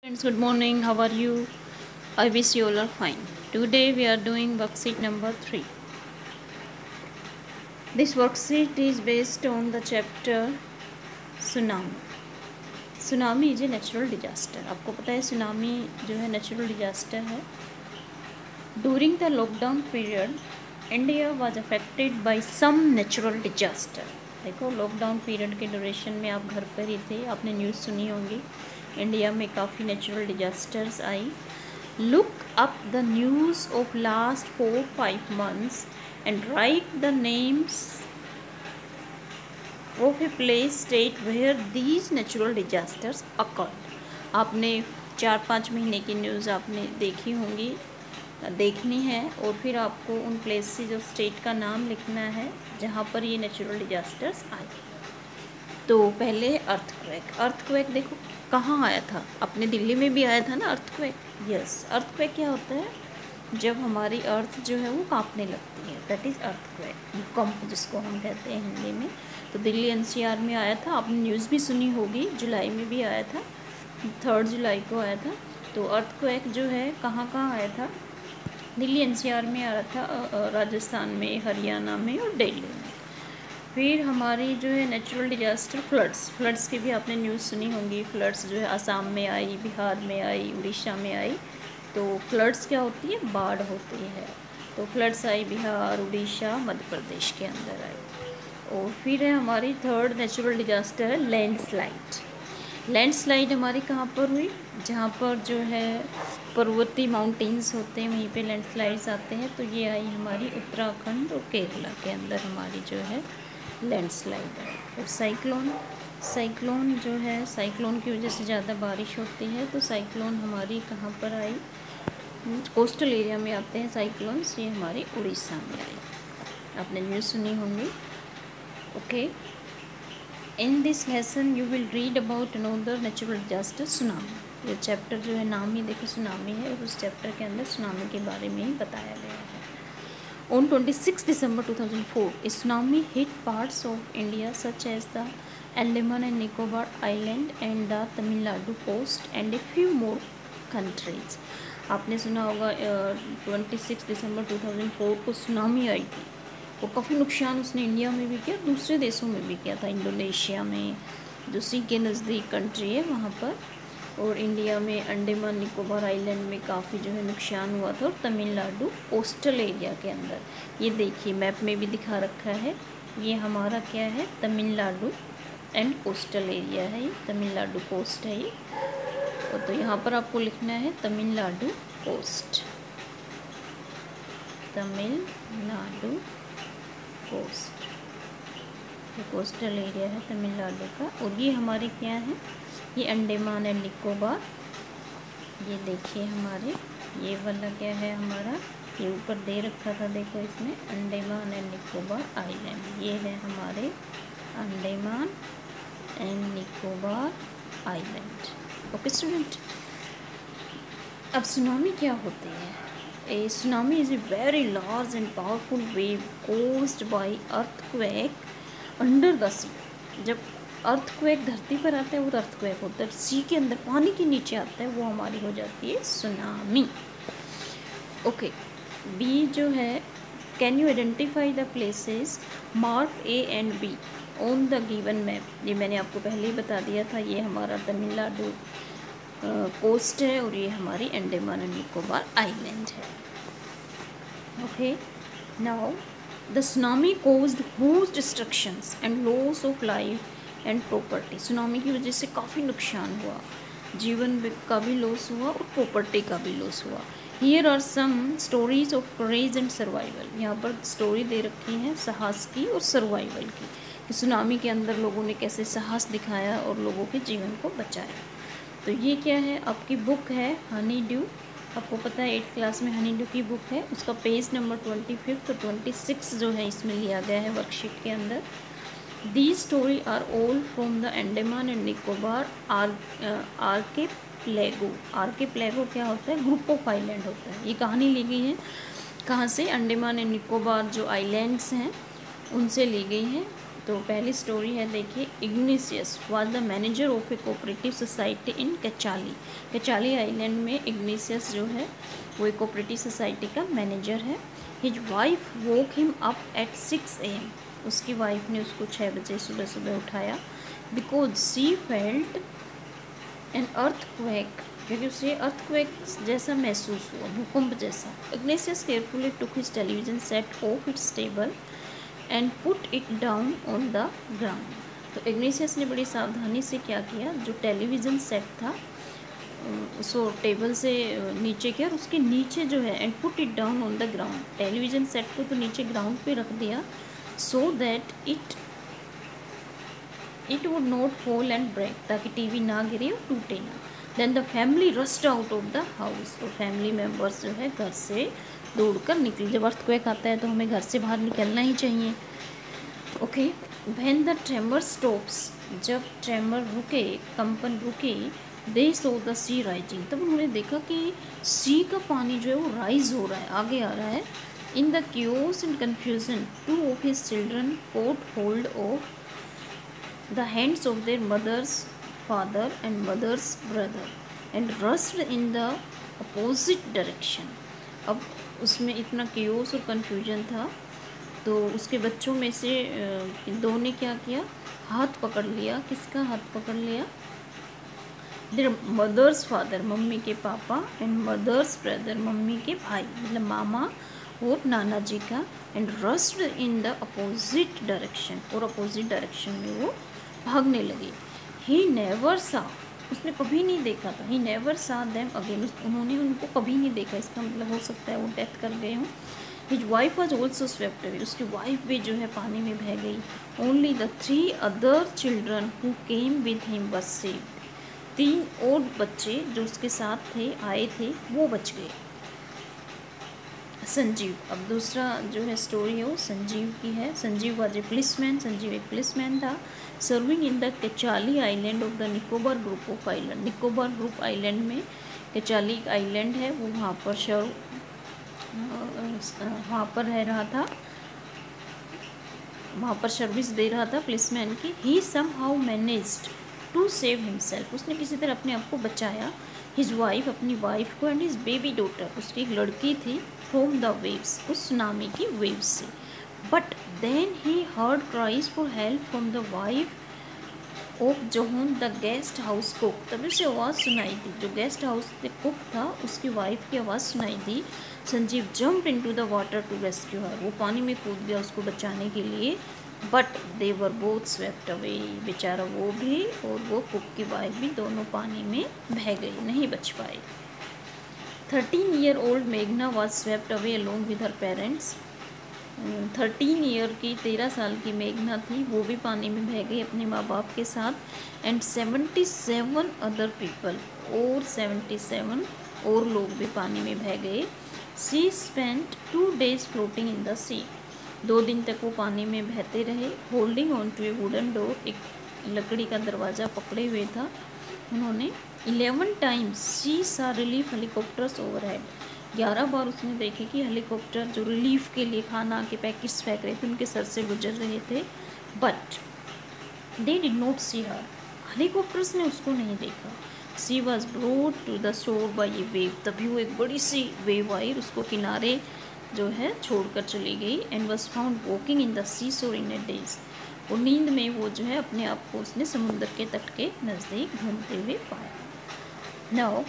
Friends, good morning. How are you? I wish you all are fine. Today we are doing worksheet number 3. This worksheet is based on the chapter Tsunami. Tsunami is a natural disaster. आपको पता है tsunami जो है natural disaster है. During the lockdown period, India was affected by some natural disaster. देखो lockdown period के duration में आप घर पर ही थे, आपने न्यूज़ सुनी होंगी. इंडिया में काफ़ी नेचुरल डिजास्टर्स आई. Look up the news of last 4-5 months and write the names of a place state where these natural disasters occurred. आपने 4-5 महीने की न्यूज़ आपने देखी होंगी, देखनी है, और फिर आपको उन प्लेसेस और स्टेट का नाम लिखना है जहाँ पर ये नेचुरल डिजास्टर्स आए. तो पहले अर्थक्वेक देखो कहाँ आया था. अपने दिल्ली में भी आया था ना अर्थक्वेक. यस, अर्थक्वेक क्या होता है? जब हमारी अर्थ जो है वो कांपने लगती है, दैट इज़ अर्थक्वेक. भूकंप जिसको हम कहते हैं हिंदी में. तो दिल्ली एनसीआर में आया था. आपने न्यूज़ भी सुनी होगी, जुलाई में भी आया था, 3 जुलाई को आया था. तो अर्थक्वेक जो है कहाँ कहाँ आया था? दिल्ली एनसीआर में आया था, राजस्थान में, हरियाणा में और दिल्ली में. फिर हमारी जो है नेचुरल डिजास्टर फ्लड्स की भी आपने न्यूज़ सुनी होंगी. फ्लड्स जो है असम में आई, बिहार में आई, उड़ीसा में आई. तो फ्लड्स क्या होती है? बाढ़ होती है. तो फ्लड्स आई बिहार, उड़ीसा, मध्य प्रदेश के अंदर आई. और फिर है हमारी थर्ड नेचुरल डिजास्टर है लैंडस्लाइड हमारी कहाँ पर हुई? जहाँ पर जो है पर्वतीय माउंटेन्स होते हैं वहीं पे लैंडस्लाइड्स आते हैं. तो ये आई हमारी उत्तराखंड और केरला के अंदर हमारी जो है लैंडस्लाइड है. और साइक्लोन जो है, साइक्लोन की वजह से ज़्यादा बारिश होती है. तो साइक्लोन हमारी कहाँ पर आई? कोस्टल एरिया में आते हैं साइक्लोन्स. ये हमारी उड़ीसा में आई. आपने न्यूज़ सुनी होंगी. Okay, in this lesson you will read about another natural disaster tsunami. ये चैप्टर जो है नाम ही देखो सुनामी है, और उस चैप्टर के अंदर सुनामी के बारे में ही बताया गया है. On 26 December 2004, a tsunami hit parts of India such as the Andaman and Nicobar Island and the Tamil Nadu coast and a few more countries. आपने सुना होगा 26 दिसंबर 2004 को सुनामी आई थी. वो काफ़ी नुकसान उसने इंडिया में भी किया, दूसरे देशों में भी किया था. इंडोनेशिया में जो सी के नज़दीक कंट्री है वहाँ पर, और इंडिया में अंडमान निकोबार आइलैंड में काफ़ी जो है नुकसान हुआ था. और तमिलनाडु कोस्टल एरिया के अंदर, ये देखिए मैप में भी दिखा रखा है, ये हमारा क्या है? तमिलनाडु एंड कोस्टल एरिया है. ये तमिलनाडु कोस्ट है ये. तो यहाँ पर आपको लिखना है तमिलनाडु कोस्ट, तमिलनाडु कोस्ट. ये कोस्टल एरिया है तमिलनाडु का. और ये हमारे क्या है? ये अंडमान एंड निकोबार. ये देखिए हमारे ये वाला क्या है हमारा? ये ऊपर दे रखा था, देखो इसमें अंडमान एंड निकोबार आइलैंड. ये है हमारे Andaman and Nicobar island. Okay student, अब सुनामी क्या होती है? A tsunami is a very large and powerful wave caused by earthquake under the sea. जब अर्थक्वेक धरती पर आता है वो अर्थक्वेक होता है. सी के अंदर पानी के नीचे आता है वो हमारी हो जाती है सुनामी. ओके, बी जो है, can you identify the places mark A and be on the given map. ये मैंने आपको पहले ही बता दिया था. ये हमारा तमिलनाडु कोस्ट है और ये हमारी अंडमान एंड निकोबार आइलैंड है. Okay, now the tsunami caused huge destructions and loss of life and property. Tsunami की वजह से काफ़ी नुकसान हुआ, जीवन का भी लॉस हुआ और प्रॉपर्टी का भी लॉस हुआ. Here are some stories of courage and survival. यहाँ पर स्टोरी दे रखी है साहस की और सर्वाइवल की, कि सुनामी के अंदर लोगों ने कैसे साहस दिखाया और लोगों के जीवन को बचाया. तो ये क्या है? आपकी बुक है हनी ड्यू. आपको पता है 8th क्लास में हनी ड्यू की बुक है. उसका पेज नंबर 25 और 26 जो है इसमें लिया गया है वर्कशीट के अंदर. These story are all from the Andaman and Nicobar archipelago. Archipelago क्या होता है? ग्रुप ऑफ आइलैंड होता है. ये कहानी ली गई है कहाँ से? अंडमान एंड निकोबार जो आइलैंड्स हैं उनसे ली गई है. तो पहली स्टोरी है, देखिए। Ignatius was the manager of a cooperative society in Kachali. Kachali island में इग्निशियस जो है वो एक कोऑपरेटिव सोसाइटी का मैनेजर है। His wife woke him up at 6 AM। उसकी वाइफ ने उसको 6 बजे सुबह सुबह उठाया। Because she felt an earthquake, क्योंकि उसे अर्थक्वेक जैसा महसूस हुआ, भूकंप जैसा। Ignatius carefully took his television set off its table and put it down on the ground. तो इग्निशियस ने बड़ी सावधानी से क्या किया, जो टेलीविज़न सेट था उसको टेबल से नीचे किया और उसके नीचे जो है and put it down on the ground. Television set को तो नीचे ग्राउंड पे रख दिया, so that it would not fall and break, ताकि टीवी ना गिरे और टूटे ना। Then the family rushed out of the house. तो फैमिली मेम्बर्स जो है घर से दौड़कर निकले। जब अर्थक्वेक आता है तो हमें घर से बाहर निकलना ही चाहिए। Okay, when the tremor stops, जब ट्रेमर रुके, कंपन रुके, दे सो द सी राइजिंग, तब उन्होंने देखा कि सी का पानी जो है वो राइज हो रहा है, आगे आ रहा है। In the queues and confusion two of his children cot hold of the hands of their mother's father and mother's brother and rushed in the opposite direction। अब उसमें इतना chaos और confusion था, तो उसके बच्चों में से दो ने क्या किया, हाथ पकड़ लिया। किसका हाथ पकड़ लिया? their mother's father, मम्मी के पापा, and mother's brother, मम्मी के भाई, मतलब मामा और नाना जी का। and rushed in the opposite direction, और opposite direction में वो भागने लगे। ही नेवर सा, उसने कभी नहीं देखा था। ही नेवर सा देम अगेन, उन्होंने उनको कभी नहीं देखा। इसका मतलब हो सकता है वो डेथ कर गए हों। His wife was also swept away, उसकी वाइफ भी जो है पानी में बह गई। Only the 3 other children who came with him was saved. 3 और बच्चे जो उसके साथ थे, आए थे, वो बच गए। संजीव, अब दूसरा जो है स्टोरी है वो संजीव की है। Sanjeev was a policeman, Sanjeev एक पुलिसमैन था, serving in the Kachali island of the Nicobar group of island. Nicobar group island में कचाली आइलैंड है, वो वहाँ पर रह रहा था, वहाँ पर सर्विस दे रहा था पुलिसमैन की। He somehow managed to save himself, उसने किसी तरह अपने आप को बचाया। हिज वाइफ, अपनी वाइफ को, एंड हिज बेबी डॉटर, उसकी एक लड़की थी, फ्रॉम द वेव्स, उस सुनामी की वेव्स से। But then he heard cries for help from the wife of Johan the guest house cook. तभी उसे आवाज़ सुनाई दी, जो गेस्ट हाउस कुक था उसकी वाइफ की आवाज़ सुनाई दी। Sanjeev jump into the water to rescue her, वो पानी में कूद गया उसको बचाने के लिए। But they were both swept away, बेचारा वो भी और वो कुक की वाइफ भी दोनों पानी में बह गई, नहीं बच पाए। 13-year-old मेघना was swept away along with her parents. 13 year की, 13 साल की मेघना थी, वो भी पानी में बह गई अपने माँ बाप के साथ। एंड 77 अदर पीपल, और 77 और लोग भी पानी में बह गए। She spent 2 days floating in the sea, 2 दिन तक वो पानी में बहते रहे। Holding on to a wooden door, एक लकड़ी का दरवाज़ा पकड़े हुए था उन्होंने। 11 times शी सा रिलीफ हेलीकॉप्टर्स ओवरहेड, 11 बार उसने देखे कि हेलीकॉप्टर जो रिलीफ के लिए खाना के पैकेट्स फेंक रहे थे उनके सर से गुजर रहे थे। But they did not see her, helicopters ने उसको नहीं देखा। She was brought to the shore by a wave, तभी वो एक बड़ी सी वेव आई, उसको किनारे जो है छोड़कर चली गई। And was found walking in the sea shore in A days, और नींद में वो जो है अपने आप को उसने समुद्र के तट के नज़दीक घूमते हुए पाया। Now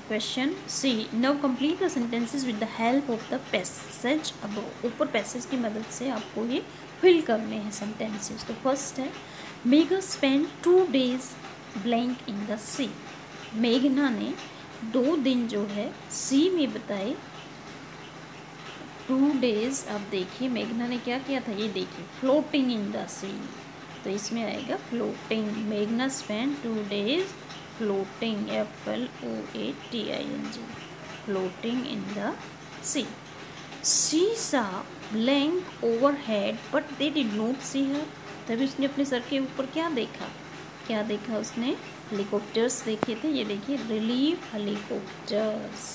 question C, now complete the sentences with the help of the passage above. ऊपर पैसेज की मदद से आपको ये फिल करने हैं सेंटेंसेस। तो फर्स्ट है, Megha spend 2 days blank in the सी। मेघना ने 2 दिन जो है सी में बताए। 2 days, अब देखिए मेघना ने क्या किया था, ये देखिए, फ्लोटिंग इन द सी, तो इसमें आएगा फ्लोटिंग। मेघना spend 2 days floating, FLOATING, floating in the sea. She saw blank overhead but they did not see her, तभी उसने अपने सर के ऊपर क्या देखा, क्या देखा उसने, हेलीकॉप्टर्स देखे थे। ये देखिए, रिलीफ हेलीकॉप्टर्स,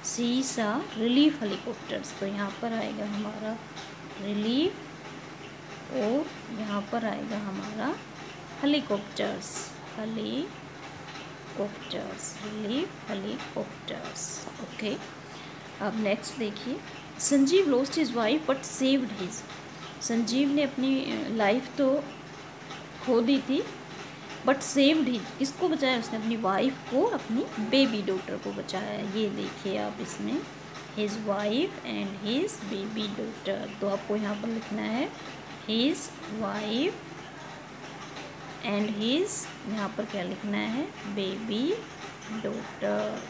सी सा रिलीफ हेलीकॉप्टर्स, तो यहाँ पर आएगा हमारा रिलीफ और यहाँ पर आएगा हमारा हेलीकॉप्टर्स, हेलीकॉप्टर्स। ओके, अब नेक्स्ट देखिए, Sanjeev lost his wife but saved his. Sanjeev ने अपनी लाइफ तो खो दी थी, बट सेव्ड हिज, किसको बचाया उसने? अपनी वाइफ को, अपनी बेबी डॉटर को बचाया। ये देखिए आप इसमें, his wife and his baby daughter. तो आपको यहाँ पर लिखना है हिज वाइफ एंड हिज, यहाँ पर क्या लिखना है? Baby daughter,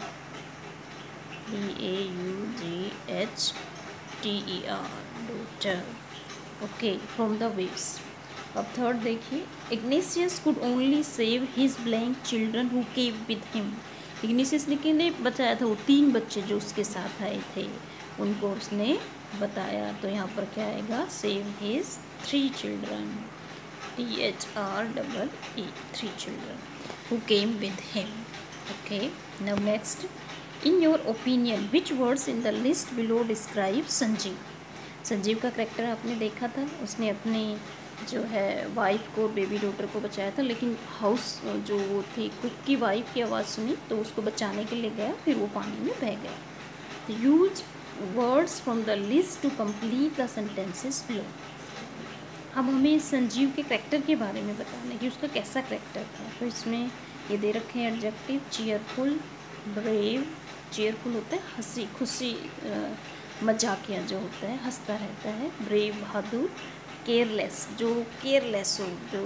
DAUGHTER, daughter. Okay, from the waves. अब थर्ड देखिए, Ignatius could only save his blank children who came with him. Ignatius ने किन्हें बचाया था? वो 3 बच्चे जो उसके साथ आए थे उनको उसने बताया। तो यहाँ पर क्या आएगा? Save his 3 children, THREE, 3 children who came with him. Okay, now next, in your opinion which words in the list below describe Sanjeev. Sanjeev का करेक्टर आपने देखा था, उसने अपनी जो है वाइफ को, बेबी डॉटर को बचाया था, लेकिन हाउस जो वो थी कुक की वाइफ की आवाज़ सुनी तो उसको बचाने के लिए गया, फिर वो पानी में बह गया। तो use words from the list to complete the sentences below. अब हमें संजीव के करेक्टर के बारे में बताना है कि उसका कैसा करेक्टर था। तो इसमें ये दे रखे हैं एडजेक्टिव, चीयरफुल, ब्रेव। चीयरफुल होता है हंसी खुशी, मजाकिया जो होता है, हंसता रहता है। ब्रेव बहादुर। केयरलेस, जो केयरलेस हो, जो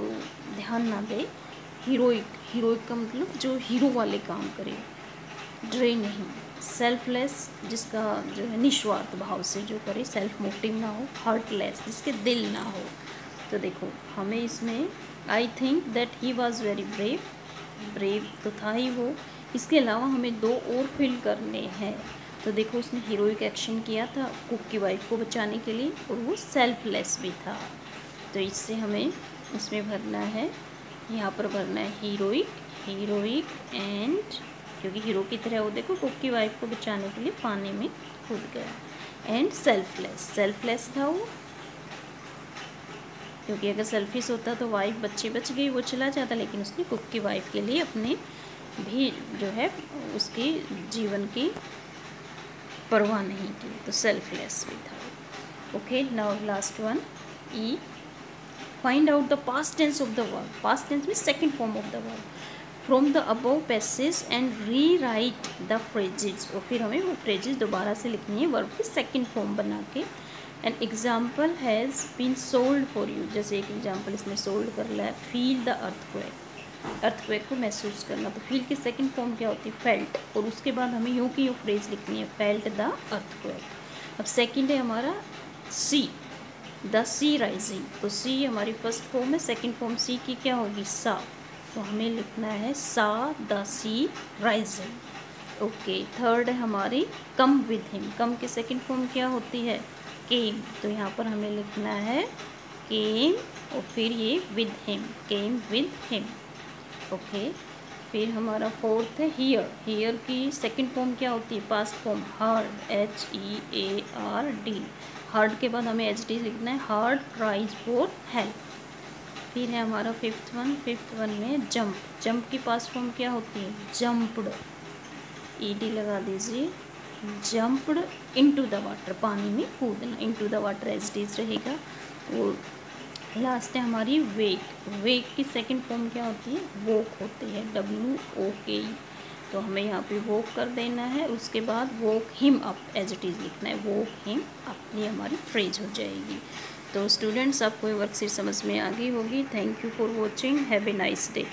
ध्यान ना दे। हीरोइक, हीरोइक का मतलब जो हीरो वाले काम करे, डरे नहीं। सेल्फलेस, जिसका जो है निस्वार्थ भाव से जो करे, सेल्फ मोटिव ना हो। हार्टलेस, जिसके दिल ना हो। तो देखो हमें इसमें I think that he was very brave, brave तो था ही वो। इसके अलावा हमें 2 और फिल करने हैं। तो देखो उसने हीरोइक एक्शन किया था कुक की वाइफ को बचाने के लिए, और वो सेल्फलेस भी था। तो इससे हमें इसमें भरना है, यहाँ पर भरना है हीरोइक, हीरोइक एंड, क्योंकि हीरो की तरह वो देखो कुक की वाइफ को बचाने के लिए पानी में कूद गया। एंड सेल्फलेस, सेल्फलेस था वो, क्योंकि अगर सेल्फिश होता तो वाइफ बच्चे बच गई, वो चला जाता, लेकिन उसने कुक की वाइफ के लिए अपने भी जो है उसकी जीवन की परवाह नहीं की, तो सेल्फलेस भी था। Okay, now last one, E, find out the past tense of the verb. Past tense में second form of the verb from the above passage and rewrite the phrases. और फिर हमें वो फ्रेजेज दोबारा से लिखनी है वर्ब की सेकंड फॉर्म बना के। An example has been solved for you, जैसे एक एग्जाम्पल इसमें सोल्ड कर लिया है। फील द अर्थक्वेक, अर्थक्वेक को महसूस करना। तो फील की सेकंड फॉर्म क्या होती है? फेल्ट। और उसके बाद हमें यूँ की यूँ फ्रेज लिखनी है, फेल्ट द अर्थक्वेक। अब सेकंड है हमारा सी, द सी राइजिंग। तो सी हमारी फर्स्ट फॉर्म है, सेकंड फॉर्म सी की क्या होगी? सा। तो हमें लिखना है saw the sea rising. Okay, third है हमारी कम विद हिम। कम की सेकंड फॉर्म क्या होती है? केम। तो यहाँ पर हमें लिखना है केम और फिर ये with him, came with him. Okay, फिर हमारा फोर्थ है हियर। हियर की सेकंड फॉर्म क्या होती है? Past form heard, HEARD। Heard के बाद हमें HD लिखना है, हर्ड क्राइज फॉर हेल्प। फिर है हमारा फिफ्थ वन में जंप। जंप की पास्ट फॉर्म क्या होती है? जंप्ड, ED लगा दीजिए, जंप्ड इनटू द वाटर, पानी में कूदना। इनटू द वाटर HD रहेगा। और लास्ट है हमारी वेक। वेक की सेकंड फॉर्म क्या होती है? वॉक होती है, WOKE। तो हमें यहाँ पे वॉक कर देना है, उसके बाद walk him up as it is लिखना है, वॉक हिम अप, ये हमारी फ्रेज हो जाएगी। तो स्टूडेंट्स आपको ये वर्कशीट समझ में आ गई होगी। Thank you for watching, have a nice day.